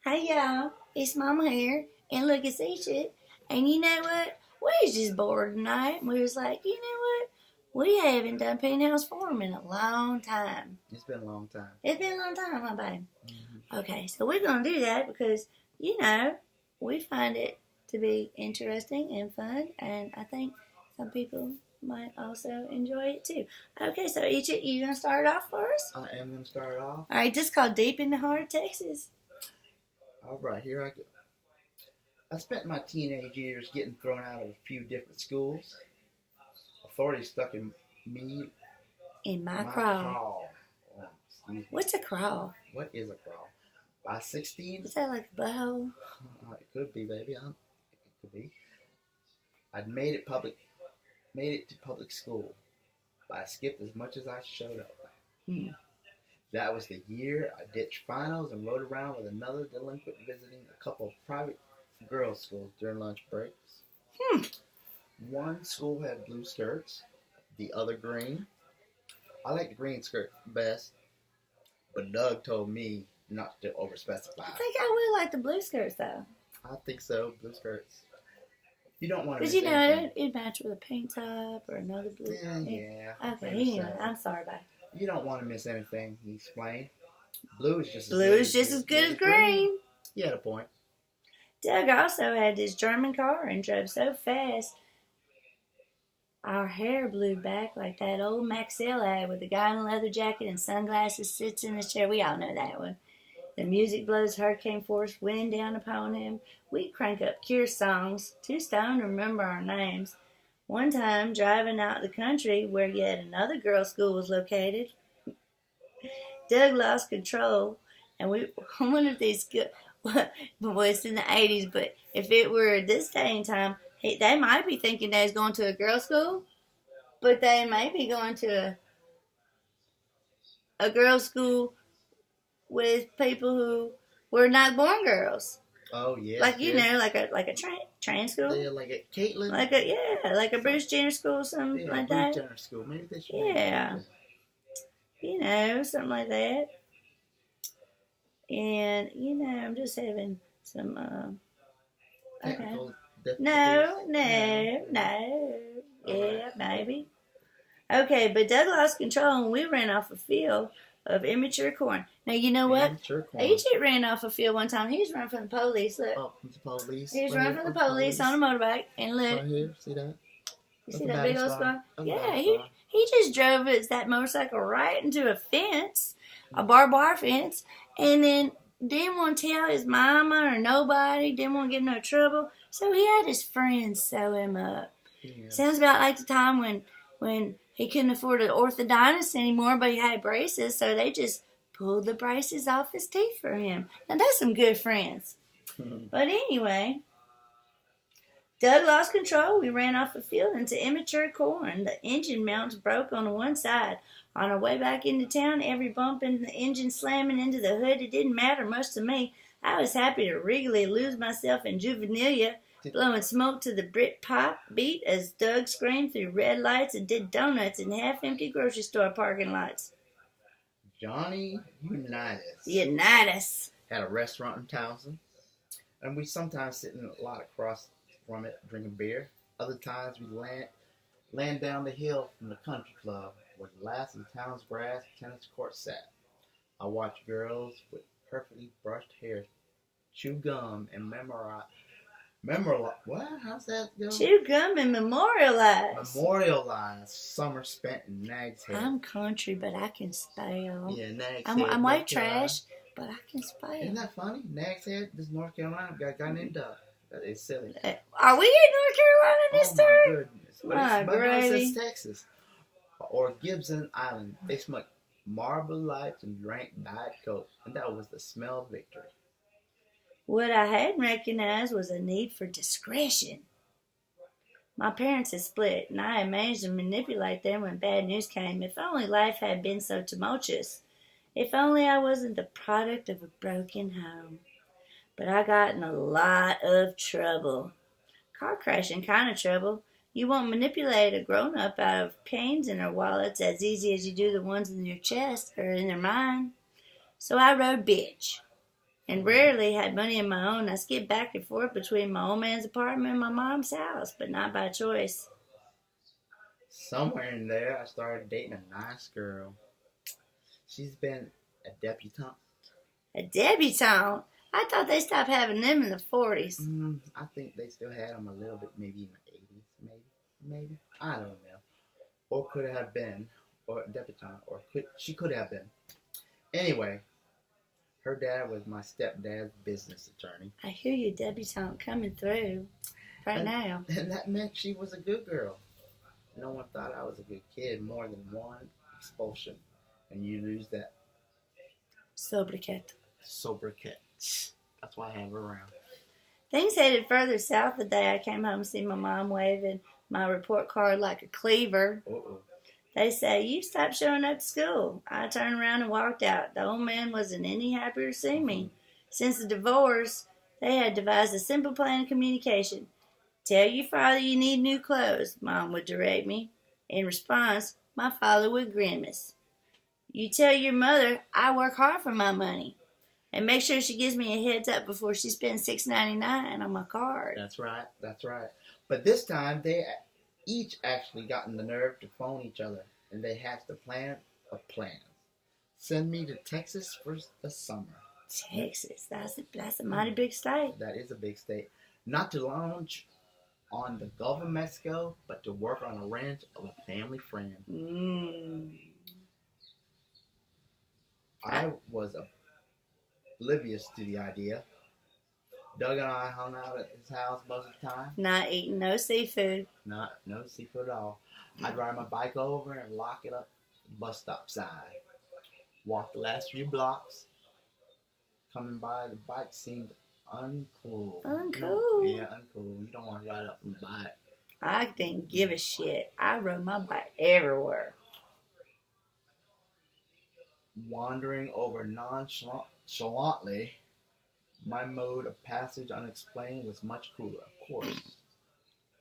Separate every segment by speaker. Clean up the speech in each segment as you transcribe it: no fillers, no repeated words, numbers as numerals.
Speaker 1: Hey y'all, it's Mama here, and look, it's Eachit. And you know what? We was just bored tonight, and we was like, you know what? We haven't done Penthouse Forum in a long time.
Speaker 2: It's been a long time.
Speaker 1: It's been a long time, huh, babe? Okay, so we're gonna do that because we find it to be interesting and fun, and I think some people might also enjoy it too. Okay, so Eachit, you gonna start off for us?
Speaker 2: I am going to start off.
Speaker 1: All right, this is called Deep in the Heart of Texas.
Speaker 2: All right, here I go. I spent my teenage years getting thrown out of a few different schools. Authorities stuck in me
Speaker 1: In my crawl.
Speaker 2: crawl. Oh, excuse me.
Speaker 1: What's a crawl?
Speaker 2: What is a crawl? By 16?
Speaker 1: Is that like a butthole?
Speaker 2: It could be, baby. It could be. I'd made it to public school, but I skipped as much as I showed up. That was the year I ditched finals and rode around with another delinquent visiting a couple of private girls' schools during lunch breaks. One school had blue skirts, the other green. I like the green skirt best, but Doug told me not to overspecify.
Speaker 1: I think I would like the blue skirts though.
Speaker 2: I think so, blue skirts. You don't want to
Speaker 1: Because
Speaker 2: miss anything.
Speaker 1: it'd match with a paint top or another blue.
Speaker 2: Yeah.
Speaker 1: Okay,
Speaker 2: maybe
Speaker 1: anyway,
Speaker 2: so.
Speaker 1: I'm sorry, bye.
Speaker 2: You don't want to miss anything, he explained. Blue is just
Speaker 1: as good as green.
Speaker 2: He had a point.
Speaker 1: Doug also had this German car and drove so fast, our hair blew back like that old Maxell ad with the guy in a leather jacket and sunglasses sits in the chair. We all know that one. The music blows hurricane force wind down upon him. We'd crank up Cure songs, too stoned to remember our names. One time, driving out the country where yet another girls' school was located, Doug lost control, and one of these well, it's in the 80s, but if it were this day and time, they might be thinking they was going to a girls' school, but they may be going to a girls' school with people who were not born girls.
Speaker 2: Oh yeah.
Speaker 1: Like like a trans school.
Speaker 2: Yeah, like a Caitlin.
Speaker 1: Like a Bruce Jenner school, something like that.
Speaker 2: Bruce Jenner school. Maybe they should.
Speaker 1: Yeah. Something like that. And I'm just having some okay.
Speaker 2: Technical
Speaker 1: No. Yeah, maybe. Okay, but Doug lost control and we ran off a field of immature corn. Now, you know what? Eachit ran off a field one time. He was running from the police. Look.
Speaker 2: Oh, from the police.
Speaker 1: He was running from the police on a motorbike. And look.
Speaker 2: Right here. See that?
Speaker 1: You see that big old scar? Yeah, he just drove that motorcycle right into a fence, a barbed wire fence, and then didn't want to tell his mama or nobody, didn't want to get in no trouble. So he had his friends sew him up. Yeah. Sounds about like the time when he couldn't afford an orthodontist anymore, but he had braces, so they just pulled the braces off his teeth for him. Now, that's some good friends. But anyway, Doug lost control. We ran off the field into immature corn. The engine mounts broke on one side. On our way back into town, every bump in the engine slamming into the hood, it didn't matter much to me. I was happy to regally lose myself in juvenilia, blowing smoke to the Brit-pop beat as Doug screamed through red lights and did donuts in half-empty grocery store parking lots.
Speaker 2: Johnny
Speaker 1: Unitas
Speaker 2: had a restaurant in Townsend, and we sometimes sit in a lot across from it drinking beer. Other times we land down the hill from the country club where the last of the town's grass tennis court sat. I watched girls with perfectly brushed hair chew gum and memorize. What? How's that go?
Speaker 1: Chew gum and memorialize.
Speaker 2: Memorialize summer spent in Nag's Head.
Speaker 1: I'm country, but I can spell.
Speaker 2: Yeah, Nag's Head.
Speaker 1: I'm white trash, but I can spell.
Speaker 2: Isn't that funny? Nag's Head, this is North Carolina. Got a guy named Doug. That is silly.
Speaker 1: Are we in North Carolina this time?
Speaker 2: Oh my goodness.
Speaker 1: My gravy.
Speaker 2: It's Texas. Or Gibson Island. They smoked Marble Lights and drank Diet Coke. And that was the smell of victory.
Speaker 1: What I hadn't recognized was a need for discretion. My parents had split, and I had managed to manipulate them when bad news came. If only life had been so tumultuous. If only I wasn't the product of a broken home. But I got in a lot of trouble. Car crashing kind of trouble. You won't manipulate a grown-up out of pains in their wallets as easy as you do the ones in your chest or in their mind. So I rode bitch. and rarely had money of my own. I skipped back and forth between my old man's apartment and my mom's house, but not by choice.
Speaker 2: Somewhere in there, I started dating a nice girl. She's been a debutante.
Speaker 1: A debutante? I thought they stopped having them in the 40s.
Speaker 2: I think they still had them a little bit, maybe in the 80s, maybe. I don't know. Or could have been, or a debutante, or she could have been. Anyway, her dad was my stepdad's business attorney.
Speaker 1: I hear you, debutante, coming through now.
Speaker 2: And that meant she was a good girl. No one thought I was a good kid. More than one expulsion, and you lose that
Speaker 1: sobriquet.
Speaker 2: That's why I have her around.
Speaker 1: Things headed further south the day I came home to see my mom waving my report card like a cleaver.
Speaker 2: Uh-oh.
Speaker 1: They say, "You stopped showing up to school." I turned around and walked out. The old man wasn't any happier to see me. Since the divorce, they had devised a simple plan of communication. "Tell your father you need new clothes," Mom would direct me. In response, my father would grimace. "You tell your mother I work hard for my money. And make sure she gives me a heads up before she spends $6.99 on my card."
Speaker 2: That's right. But this time, they each actually gotten the nerve to phone each other, and they hatched a plan of plans. Send me to Texas for the summer.
Speaker 1: Texas? That's a mighty big state.
Speaker 2: That is a big state. Not to lounge on the Gulf of Mexico, but to work on a ranch of a family friend. I was oblivious to the idea. Doug and I hung out at his house most of the time.
Speaker 1: Not eating no seafood.
Speaker 2: No seafood at all. I'd ride my bike over and lock it up at the bus stop side. Walk the last few blocks. Coming by the bike seemed uncool.
Speaker 1: Uncool?
Speaker 2: Yeah, uncool. You don't want to ride up on the bike.
Speaker 1: I didn't give a shit. I rode my bike everywhere.
Speaker 2: Wandering over nonchalantly, my mode of passage unexplained was much cooler, of course.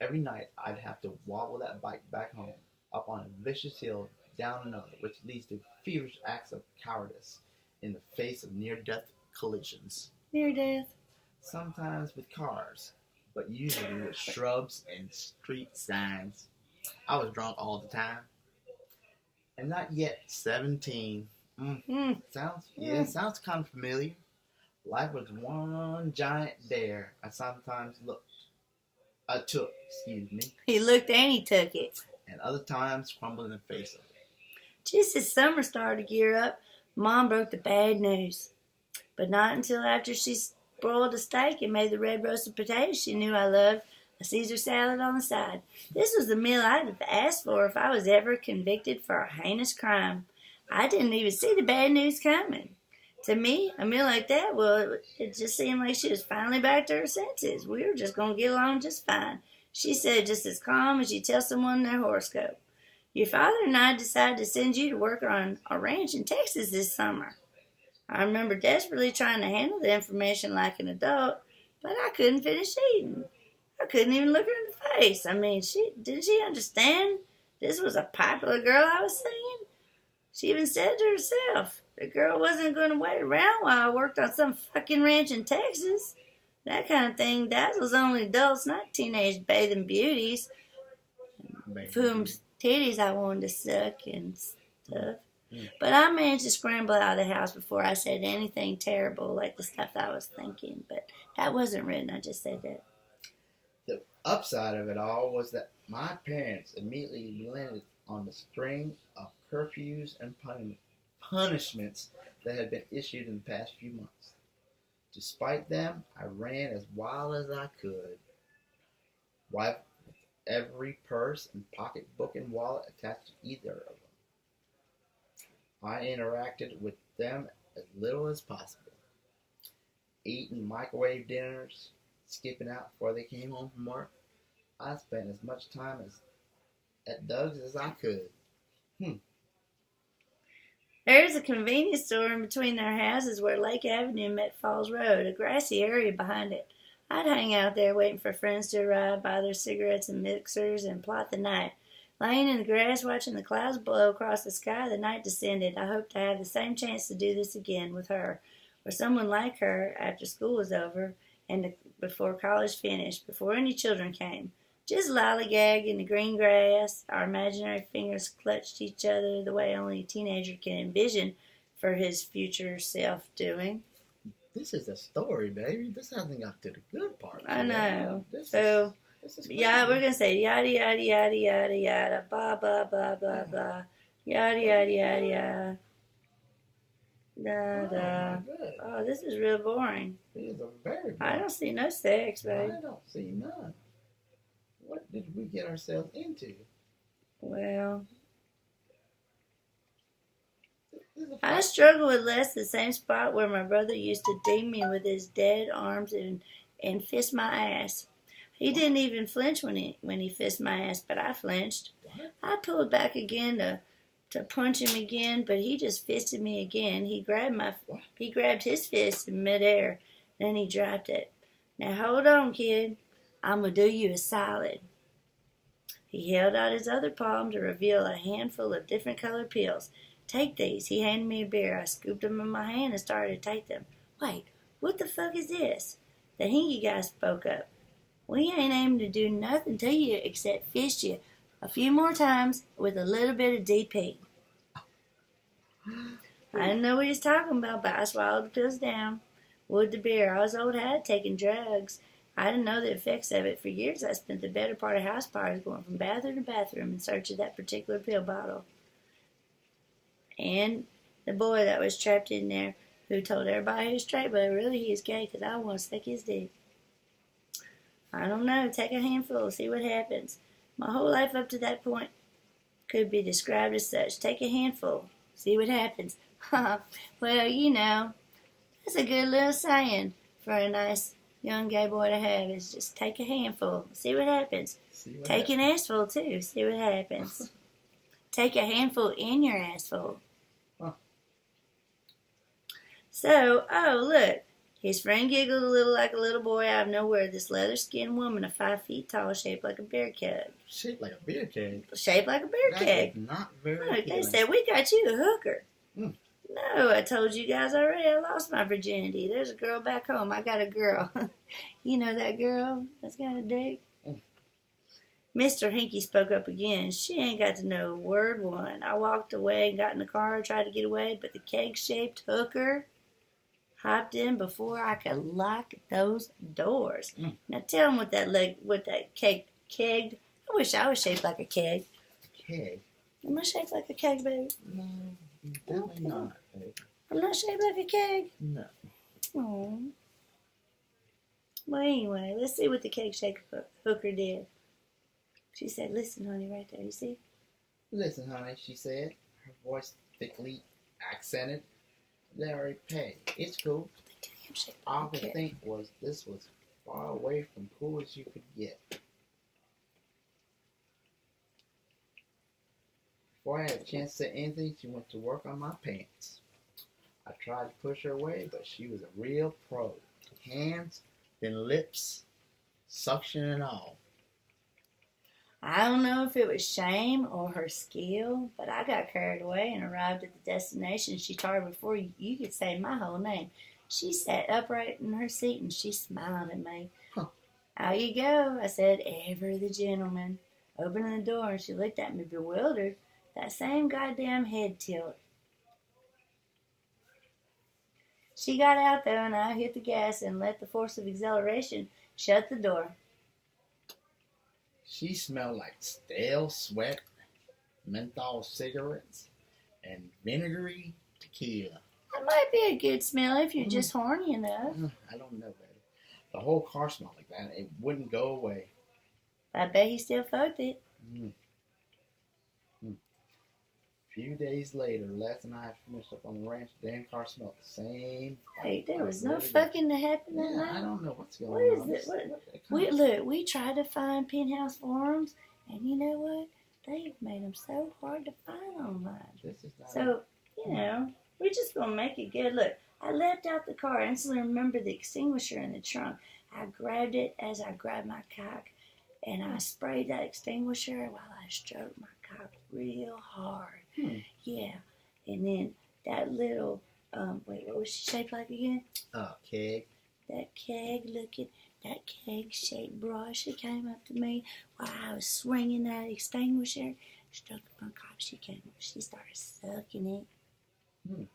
Speaker 2: Every night I'd have to wobble that bike back home, up on a vicious hill, down another, which leads to feverish acts of cowardice in the face of near-death collisions.
Speaker 1: Near death?
Speaker 2: Sometimes with cars, but usually with shrubs and street signs. I was drunk all the time. And not yet 17. Sounds kind of familiar. Life was one giant dare. I sometimes took.
Speaker 1: He looked and he took it.
Speaker 2: And other times crumbled in the face of it.
Speaker 1: Just as summer started to gear up, Mom broke the bad news. But not until after she broiled a steak and made the red roasted potatoes she knew I loved, a Caesar salad on the side. This was the meal I'd have asked for if I was ever convicted for a heinous crime. I didn't even see the bad news coming. To me, a meal like that, well, it just seemed like she was finally back to her senses. We were just going to get along just fine. She said just as calm as you tell someone their horoscope. "Your father and I decided to send you to work on a ranch in Texas this summer." I remember desperately trying to handle the information like an adult, but I couldn't finish eating. I couldn't even look her in the face. I mean, didn't she understand this was a popular girl I was seeing? She even said to herself, the girl wasn't going to wait around while I worked on some fucking ranch in Texas. That kind of thing dazzles only adults, not teenage bathing beauties, whose titties I wanted to suck and stuff. But I managed to scramble out of the house before I said anything terrible like the stuff I was thinking. But that wasn't written, I just said that.
Speaker 2: The upside of it all was that my parents immediately relented on the string of curfews and punishments that had been issued in the past few months. Despite them, I ran as wild as I could. Wiped every purse and pocketbook and wallet attached to either of them. I interacted with them as little as possible. Eating microwave dinners, skipping out before they came home from work. I spent as much time at Doug's as I could.
Speaker 1: There's a convenience store in between their houses where Lake Avenue met Falls Road, a grassy area behind it. I'd hang out there waiting for friends to arrive, buy their cigarettes and mixers, and plot the night. Laying in the grass, watching the clouds blow across the sky, the night descended. I hoped to have the same chance to do this again with her. or someone like her after school was over and before college finished, before any children came. Just lollygag in the green grass. Our imaginary fingers clutched each other the way only a teenager can envision for his future self doing.
Speaker 2: This is a story, baby. This hasn't got to the good part.
Speaker 1: I know.
Speaker 2: This
Speaker 1: So,
Speaker 2: is
Speaker 1: yeah, we're going to say yada, yada, yada, yada, yada, blah, blah, blah, blah, blah, yada, yada, yada, yada. Da, da. Oh, this is real boring.
Speaker 2: It is a very boring.
Speaker 1: I don't see no sex, babe.
Speaker 2: I don't see none. What did we get ourselves into?
Speaker 1: Well, I struggle with Les, the same spot where my brother used to ding me with his dead arms and fist my ass. He didn't even flinch when he fist my ass, but I flinched.
Speaker 2: What?
Speaker 1: I pulled back again to punch him again, but he just fisted me again. He grabbed his fist in midair, then he dropped it. Now hold on, kid. I'm gonna do you a solid. He held out his other palm to reveal a handful of different colored pills. Take these. He handed me a beer. I scooped them in my hand and started to take them. Wait, what the fuck is this? The hinky guy spoke up. We ain't aiming to do nothing to you except fist you a few more times with a little bit of DP. I didn't know what he was talking about, but I swallowed the pills down. Wood the beer. I was old hat taking drugs. I didn't know the effects of it. For years, I spent the better part of house parties going from bathroom to bathroom in search of that particular pill bottle. And the boy that was trapped in there who told everybody he was straight, but really he was gay because I want to stick his dick. I don't know. Take a handful, see what happens. My whole life up to that point could be described as such. Take a handful, see what happens. Well, you know, that's a good little saying for a nice young gay boy to have, is just take a handful, see what happens. Take an assful too, see what happens. Take a handful in your assful.
Speaker 2: Huh.
Speaker 1: So, oh look, his friend giggled a little like a little boy out of nowhere. This leather-skinned woman of 5 feet tall, shaped like a beer keg.
Speaker 2: Shaped like a beer keg?
Speaker 1: Shaped like a beer keg.
Speaker 2: That is not very
Speaker 1: Look, they said, we got you a hooker.
Speaker 2: Mm.
Speaker 1: No, I told you guys already, I lost my virginity. There's a girl back home. I got a girl. You know that girl that's got a dick? Mr. Hinky spoke up again. She ain't got to know word one. I walked away and got in the car, tried to get away, but the keg-shaped hooker hopped in before I could lock those doors. Now tell him what that keg. I wish I was shaped like a keg.
Speaker 2: Keg?
Speaker 1: Am I shaped like a keg, baby?
Speaker 2: No, definitely not, baby.
Speaker 1: I'm not shaped like a keg?
Speaker 2: No.
Speaker 1: Oh. Well, anyway, let's see what the keg-shaped hooker did. She said, listen, honey, right there, you see?
Speaker 2: Listen, honey, she said, her voice thickly accented. Larry Pay. It's cool. All I could think was this was far away from cool as you could get. Before I had a chance to say anything, she went to work on my pants. I tried to push her away, but she was a real pro. Hands, then lips, suction and all.
Speaker 1: I don't know if it was shame or her skill, but I got carried away and arrived at the destination she targeted before you could say my whole name. She sat upright in her seat and she smiled at me.
Speaker 2: Huh.
Speaker 1: Out you go, I said, ever the gentleman. Opening the door, and she looked at me bewildered. That same goddamn head tilt. She got out though, and I hit the gas and let the force of exhilaration shut the door.
Speaker 2: She smelled like stale sweat, menthol cigarettes, and vinegary tequila.
Speaker 1: That might be a good smell if you're just horny enough.
Speaker 2: I don't know, baby. The whole car smelled like that. It wouldn't go away.
Speaker 1: I bet he still fucked it.
Speaker 2: A few days later, Les and I finished up on the ranch. The damn car smelled the same.
Speaker 1: Wait, there was no fucking to happen that night?
Speaker 2: I don't know what's going on.
Speaker 1: What is it? We tried to find Penthouse forums, and you know what? They've made them so hard to find online. So, you know, we're just going to make it good. Look, I left out the car. I instantly remembered the extinguisher in the trunk. I grabbed it as I grabbed my cock, and I sprayed that extinguisher while I stroked my cock real hard. Yeah, and then that little wait, what was she shaped like again?
Speaker 2: Keg.
Speaker 1: That keg-shaped bra. She came up to me while I was swinging that extinguisher. Struck my cock. She came up. She started sucking it.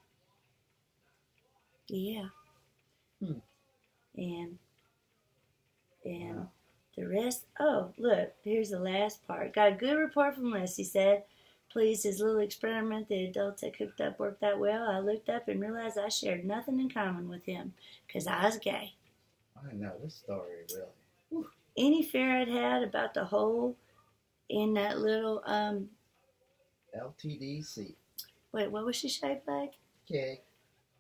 Speaker 1: Yeah. And wow. The rest. Oh, look. Here's the last part. Got a good report from Les. He said, please, his little experiment the adults had cooked up worked out well. I looked up and realized I shared nothing in common with him because I was gay.
Speaker 2: I know this story, really.
Speaker 1: Whew. Any fear I'd had about the hole in that little
Speaker 2: LTDC.
Speaker 1: Wait, what was she shaped like?
Speaker 2: Keg.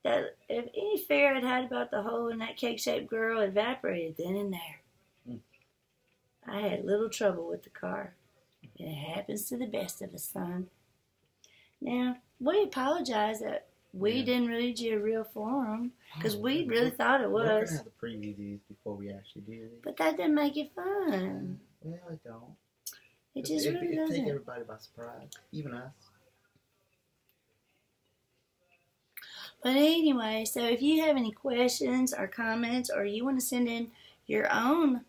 Speaker 1: That if any fear I'd had about the hole in that cake-shaped girl evaporated then and there. I had little trouble with the car. It happens to the best of us, son. Now, we apologize that we didn't read you a real forum because we really thought it was.
Speaker 2: We're going to have to preview these before we actually do these.
Speaker 1: But that didn't make it fun.
Speaker 2: Well, it don't.
Speaker 1: It just really doesn't.
Speaker 2: It take everybody by surprise, even us.
Speaker 1: But anyway, so if you have any questions or comments or you want to send in your own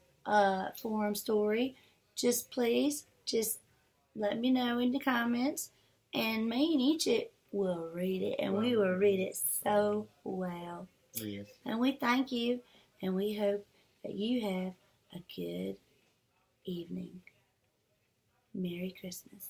Speaker 1: forum story, just let me know in the comments, and me and Eachit will read it, and we will read it so well.
Speaker 2: Yes.
Speaker 1: And we thank you, and we hope that you have a good evening. Merry Christmas.